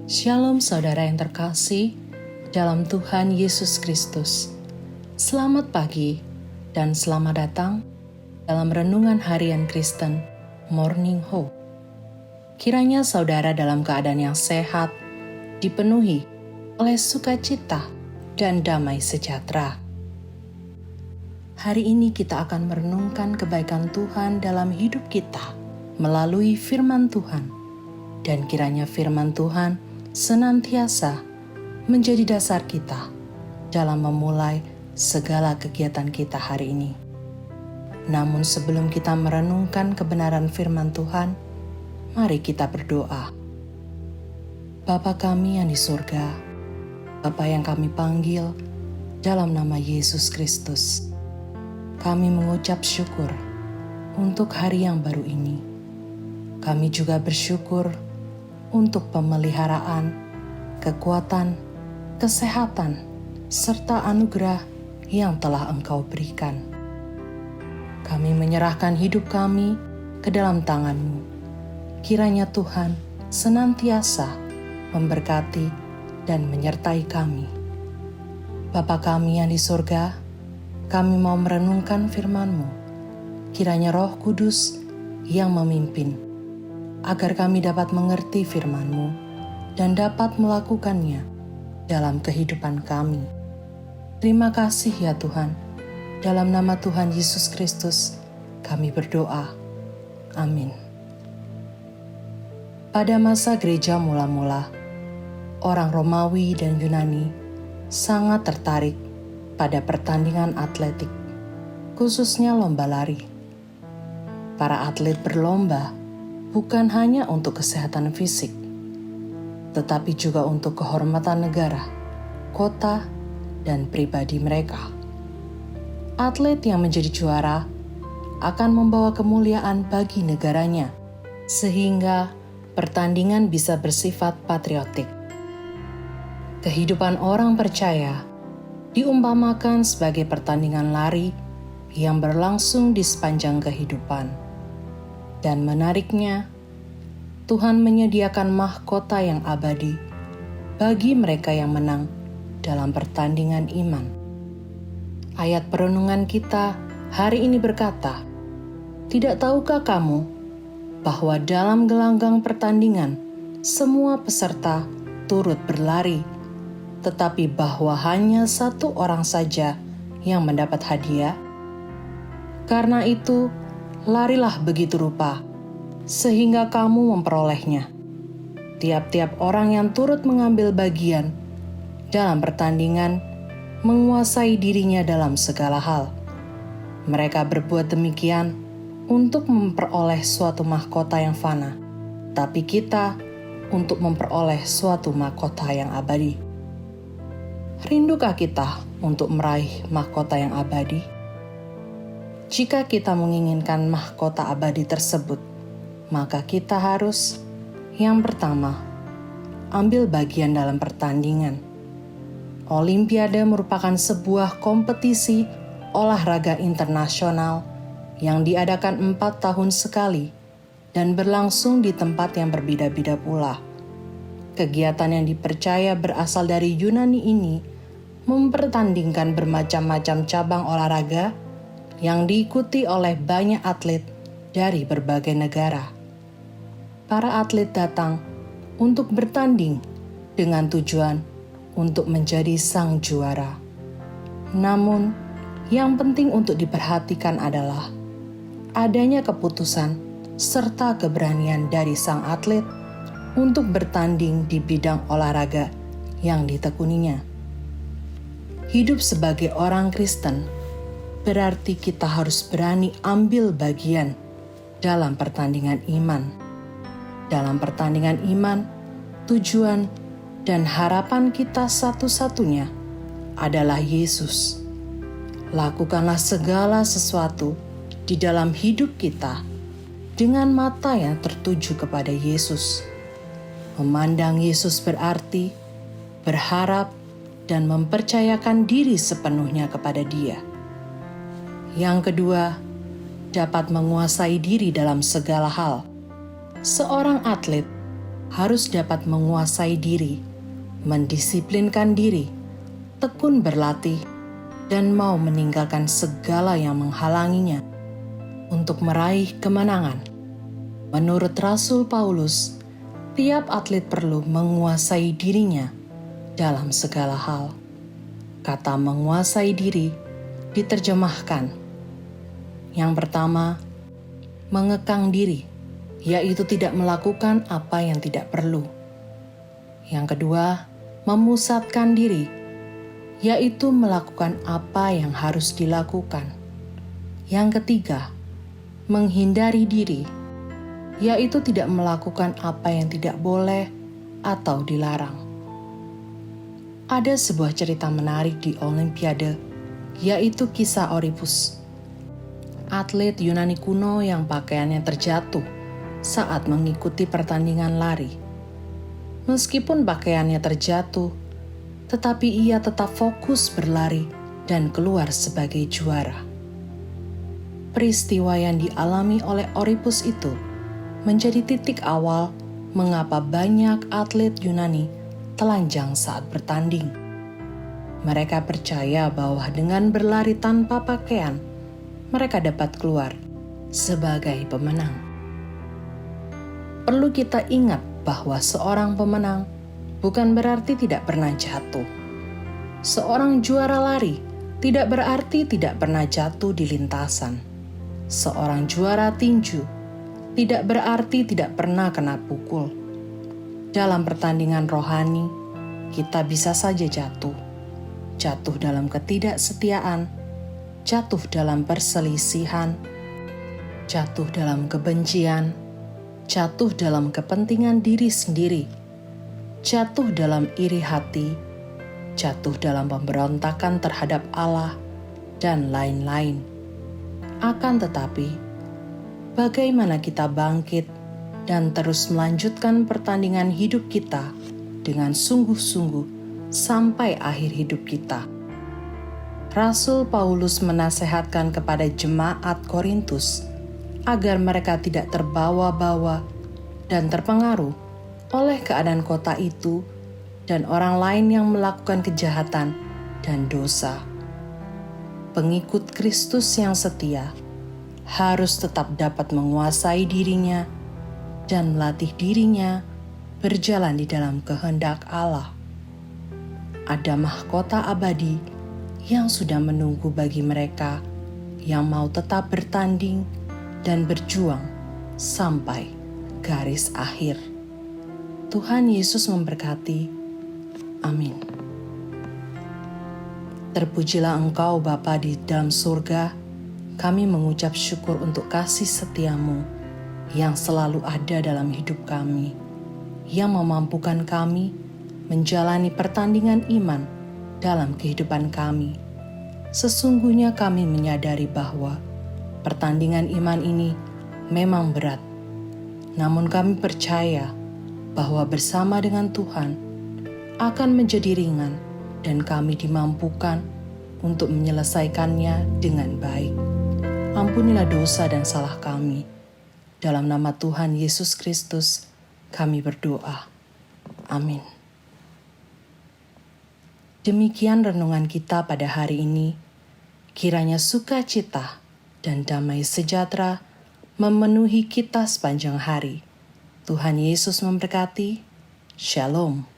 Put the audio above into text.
Shalom saudara yang terkasih dalam Tuhan Yesus Kristus. Selamat pagi dan selamat datang dalam Renungan Harian Kristen Morning Hope. Kiranya saudara dalam keadaan yang sehat, dipenuhi oleh sukacita dan damai sejahtera. Hari ini kita akan merenungkan kebaikan Tuhan dalam hidup kita melalui firman Tuhan. Dan kiranya firman Tuhan senantiasa menjadi dasar kita dalam memulai segala kegiatan kita hari ini. Namun sebelum kita merenungkan kebenaran firman Tuhan, mari kita berdoa. Bapa kami yang di surga, Bapa yang kami panggil dalam nama Yesus Kristus, kami mengucap syukur untuk hari yang baru ini. Kami juga bersyukur untuk pemeliharaan, kekuatan, kesehatan, serta anugerah yang telah Engkau berikan. Kami menyerahkan hidup kami ke dalam tangan-Mu. Kiranya Tuhan senantiasa memberkati dan menyertai kami. Bapa kami yang di surga, kami mau merenungkan firman-Mu. Kiranya Roh Kudus yang memimpin, agar kami dapat mengerti firman-Mu dan dapat melakukannya dalam kehidupan kami. Terima kasih ya Tuhan. Dalam nama Tuhan Yesus Kristus, kami berdoa. Amin. Pada masa gereja mula-mula, orang Romawi dan Yunani sangat tertarik pada pertandingan atletik, khususnya lomba lari. Para atlet berlomba bukan hanya untuk kesehatan fisik, tetapi juga untuk kehormatan negara, kota, dan pribadi mereka. Atlet yang menjadi juara akan membawa kemuliaan bagi negaranya, sehingga pertandingan bisa bersifat patriotik. Kehidupan orang percaya diumpamakan sebagai pertandingan lari yang berlangsung di sepanjang kehidupan. Dan menariknya, Tuhan menyediakan mahkota yang abadi bagi mereka yang menang dalam pertandingan iman. Ayat perenungan kita hari ini berkata, "Tidak tahukah kamu bahwa dalam gelanggang pertandingan semua peserta turut berlari, tetapi bahwa hanya satu orang saja yang mendapat hadiah? Karena itu, larilah begitu rupa, sehingga kamu memperolehnya." Tiap-tiap orang yang turut mengambil bagian dalam pertandingan menguasai dirinya dalam segala hal. Mereka berbuat demikian untuk memperoleh suatu mahkota yang fana, tapi kita untuk memperoleh suatu mahkota yang abadi. Rindukah kita untuk meraih mahkota yang abadi? Jika kita menginginkan mahkota abadi tersebut, maka kita harus, yang pertama, ambil bagian dalam pertandingan. Olimpiade merupakan sebuah kompetisi olahraga internasional yang diadakan 4 tahun sekali dan berlangsung di tempat yang berbeda-beda pula. Kegiatan yang dipercaya berasal dari Yunani ini mempertandingkan bermacam-macam cabang olahraga yang diikuti oleh banyak atlet dari berbagai negara. Para atlet datang untuk bertanding dengan tujuan untuk menjadi sang juara. Namun, yang penting untuk diperhatikan adalah adanya keputusan serta keberanian dari sang atlet untuk bertanding di bidang olahraga yang ditekuninya. Hidup sebagai orang Kristen berarti kita harus berani ambil bagian dalam pertandingan iman. Dalam pertandingan iman, tujuan dan harapan kita satu-satunya adalah Yesus. Lakukanlah segala sesuatu di dalam hidup kita dengan mata yang tertuju kepada Yesus. Memandang Yesus berarti berharap dan mempercayakan diri sepenuhnya kepada Dia. Yang kedua, dapat menguasai diri dalam segala hal. Seorang atlet harus dapat menguasai diri, mendisiplinkan diri, tekun berlatih, dan mau meninggalkan segala yang menghalanginya untuk meraih kemenangan. Menurut Rasul Paulus, tiap atlet perlu menguasai dirinya dalam segala hal. Kata menguasai diri diterjemahkan. Yang pertama, mengekang diri, yaitu tidak melakukan apa yang tidak perlu. Yang kedua, memusatkan diri, yaitu melakukan apa yang harus dilakukan. Yang ketiga, menghindari diri, yaitu tidak melakukan apa yang tidak boleh atau dilarang. Ada sebuah cerita menarik di Olimpiade, yaitu kisah Orympus, atlet Yunani kuno yang pakaiannya terjatuh saat mengikuti pertandingan lari. Meskipun pakaiannya terjatuh, tetapi ia tetap fokus berlari dan keluar sebagai juara. Peristiwa yang dialami oleh Orympus itu menjadi titik awal mengapa banyak atlet Yunani telanjang saat bertanding. Mereka percaya bahwa dengan berlari tanpa pakaian, mereka dapat keluar sebagai pemenang. Perlu kita ingat bahwa seorang pemenang bukan berarti tidak pernah jatuh. Seorang juara lari tidak berarti tidak pernah jatuh di lintasan. Seorang juara tinju tidak berarti tidak pernah kena pukul. Dalam pertandingan rohani, kita bisa saja jatuh. Jatuh dalam ketidaksetiaan, jatuh dalam perselisihan, jatuh dalam kebencian, jatuh dalam kepentingan diri sendiri, jatuh dalam iri hati, jatuh dalam pemberontakan terhadap Allah, dan lain-lain. Akan tetapi, bagaimana kita bangkit dan terus melanjutkan pertandingan hidup kita dengan sungguh-sungguh sampai akhir hidup kita? Rasul Paulus menasehatkan kepada jemaat Korintus agar mereka tidak terbawa-bawa dan terpengaruh oleh keadaan kota itu dan orang lain yang melakukan kejahatan dan dosa. Pengikut Kristus yang setia harus tetap dapat menguasai dirinya dan melatih dirinya berjalan di dalam kehendak Allah. Ada mahkota abadi yang sudah menunggu bagi mereka yang mau tetap bertanding dan berjuang sampai garis akhir. Tuhan Yesus memberkati. Amin. Terpujilah Engkau Bapa di dalam surga. Kami mengucap syukur untuk kasih setiamu yang selalu ada dalam hidup kami, yang memampukan kami menjalani pertandingan iman dalam kehidupan kami. Sesungguhnya kami menyadari bahwa pertandingan iman ini memang berat, namun kami percaya bahwa bersama dengan Tuhan akan menjadi ringan dan kami dimampukan untuk menyelesaikannya dengan baik. Ampunilah dosa dan salah kami. Dalam nama Tuhan Yesus Kristus, kami berdoa. Amin. Demikian renungan kita pada hari ini. Kiranya sukacita dan damai sejahtera memenuhi kita sepanjang hari. Tuhan Yesus memberkati. Shalom.